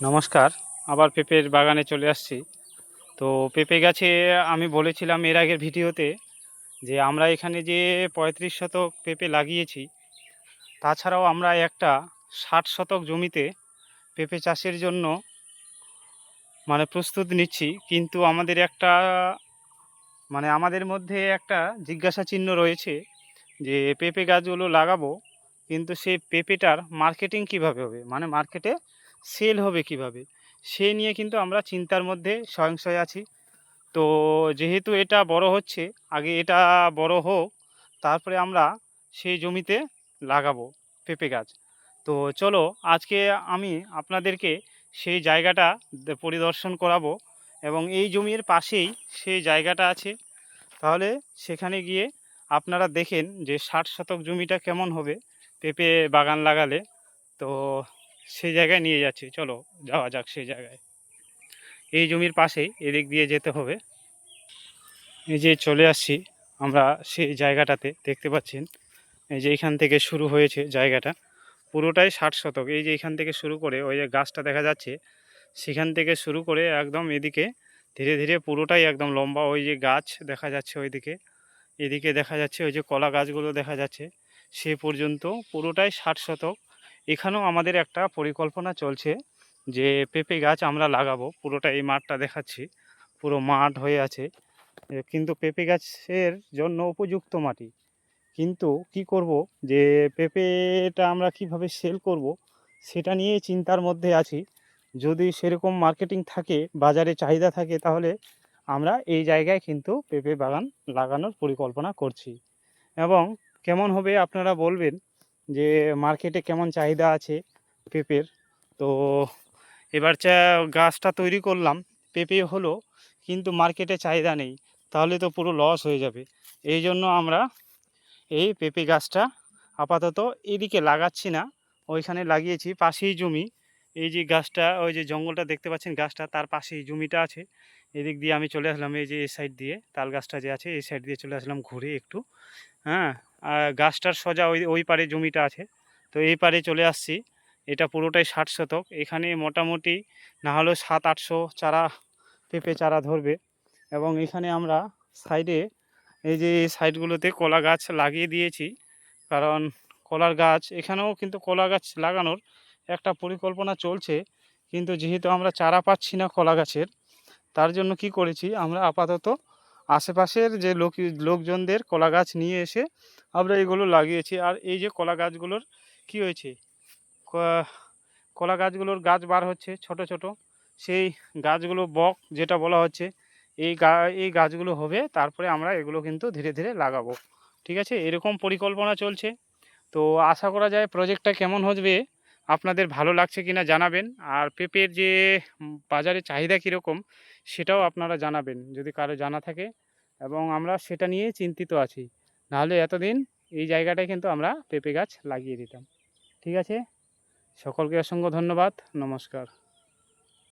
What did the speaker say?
নমস্কার। আবার পেঁপের বাগানে চলে আসছি। তো পেঁপে গাছে আমি বলেছিলাম এর আগের ভিডিওতে যে আমরা এখানে যে ৩৫ শতক পেঁপে লাগিয়েছি, তাছাড়াও আমরা একটা ৬০ শতক জমিতে পেঁপে চাষের জন্য প্রস্তুতি নিচ্ছি। কিন্তু আমাদের মধ্যে একটা জিজ্ঞাসা চিহ্ন রয়েছে যে পেঁপে গাছগুলো লাগাবো, কিন্তু সেই পেঁপেটার মার্কেটিং কিভাবে হবে? মার্কেটে সেল হবে কিভাবে? সে নিয়ে কিন্তু আমরা চিন্তার মধ্যে সংশয় আছি। তো যেহেতু এটা বড় হচ্ছে, আগে এটা বড় হোক, তারপরে আমরা সেই জমিতে লাগাবো পেঁপে গাছ। তো চলো, আজকে আমি আপনাদেরকে সেই জায়গাটা পরিদর্শন করাবো, এবং এই জমির পাশেই সেই জায়গাটা আছে। তাহলে সেখানে গিয়ে আপনারা দেখেন যে ৬০ শতক জমিটা কেমন হবে পেঁপে বাগান লাগালে। তো সেই জায়গায় নিয়ে যাচ্ছি, চলো যাওয়া যাক সেই জায়গায়। এই জমির পাশেই এদিক দিয়ে যেতে হবে। এই যে চলে আসছি আমরা সেই জায়গাটাতে, দেখতে পাচ্ছেন এই যে এখান থেকে শুরু হয়েছে জায়গাটা, পুরোটাই ৬০ শতক। এই যে এখান থেকে শুরু করে ওই যে গাছটা দেখা যাচ্ছে, সেখান থেকে শুরু করে একদম এদিকে ধীরে ধীরে পুরোটাই একদম লম্বা। ওই যে গাছ দেখা যাচ্ছে ওইদিকে, এদিকে দেখা যাচ্ছে ওই যে কলা গাছগুলো দেখা যাচ্ছে, সে পর্যন্ত পুরোটাই ৬০ শতক। এখানেও আমাদের একটা পরিকল্পনা চলছে যে পেঁপে গাছ আমরা লাগাবো। পুরোটা এই মাঠটা দেখাচ্ছি, পুরো মাঠ হয়ে আছে, কিন্তু পেঁপে গাছের জন্য উপযুক্ত মাটি। কিন্তু কি করব, যে পেঁপেটা আমরা কিভাবে সেল করব, সেটা নিয়েই চিন্তার মধ্যে আছি। যদি সেরকম মার্কেটিং থাকে, বাজারে চাহিদা থাকে, তাহলে আমরা এই জায়গায় কিন্তু পেঁপে বাগান লাগানোর পরিকল্পনা করছি। এবং কেমন হবে আপনারা বলবেন যে মার্কেটে কেমন চাহিদা আছে পেঁপের। তো এবার গাছটা তৈরি করলাম, পেঁপে হলো, কিন্তু মার্কেটে চাহিদা নেই, তাহলে তো পুরো লস হয়ে যাবে। এই জন্য আমরা এই পেঁপে গাছটা আপাতত এদিকে লাগাচ্ছি না, ওইখানে লাগিয়েছি, পাশেই জমি। এই যে গাছটা, ওই যে জঙ্গলটা দেখতে পাচ্ছেন, গাছটা তার পাশেই জমিটা আছে। এদিক দিয়ে আমি চলে আসলাম, এই যে এই সাইড দিয়ে তাল গাছটা যে আছে, এই সাইড দিয়ে চলে আসলাম ঘুরে একটু। হ্যাঁ, আর গাছটার সোজা ওই ওই পারে জমিটা আছে, তো এই পারে চলে আসছি। এটা পুরোটাই ৬০ শতক। এখানে মোটামুটি না হলেও ৭00-৮00 চারা, পেঁপে চারা ধরবে। এবং এখানে আমরা সাইডে, এই যে এই সাইডগুলোতে কলা গাছ লাগিয়ে দিয়েছি, কারণ কলার গাছ এখানেও কিন্তু কলা গাছ লাগানোর একটা পরিকল্পনা চলছে। কিন্তু যেহেতু আমরা চারা পাচ্ছি না কলা গাছের, তার জন্য কি করেছি, আমরা আপাতত আশেপাশের যে লোকজনদের কলা গাছ নিয়ে এসে আমরা এগুলো লাগিয়েছি। আর এই যে কলা গাছগুলোর কি হয়েছে, কলা গাছগুলোর গাছ বার হচ্ছে ছোট ছোট, সেই গাছগুলো বক যেটা বলা হচ্ছে, এই গাছগুলো হবে, তারপরে আমরা এগুলো কিন্তু ধীরে ধীরে লাগাবো। ঠিক আছে, এরকম পরিকল্পনা চলছে। তো আশা করা যায় প্রজেক্টটা কেমন হবে, আপনাদের ভালো লাগছে কিনা জানাবেন। আর পেঁপের যে বাজারে চাহিদা কীরকম, সেটাও আপনারা জানাবেন যদি কারো জানা থাকে, এবং আমরা সেটা নিয়ে চিন্তিত আছি। নাহলে এতদিন এই জায়গাটায় কিন্তু আমরা পেঁপে গাছ লাগিয়ে দিতাম। ঠিক আছে, সকলকে অসংখ্য ধন্যবাদ, নমস্কার।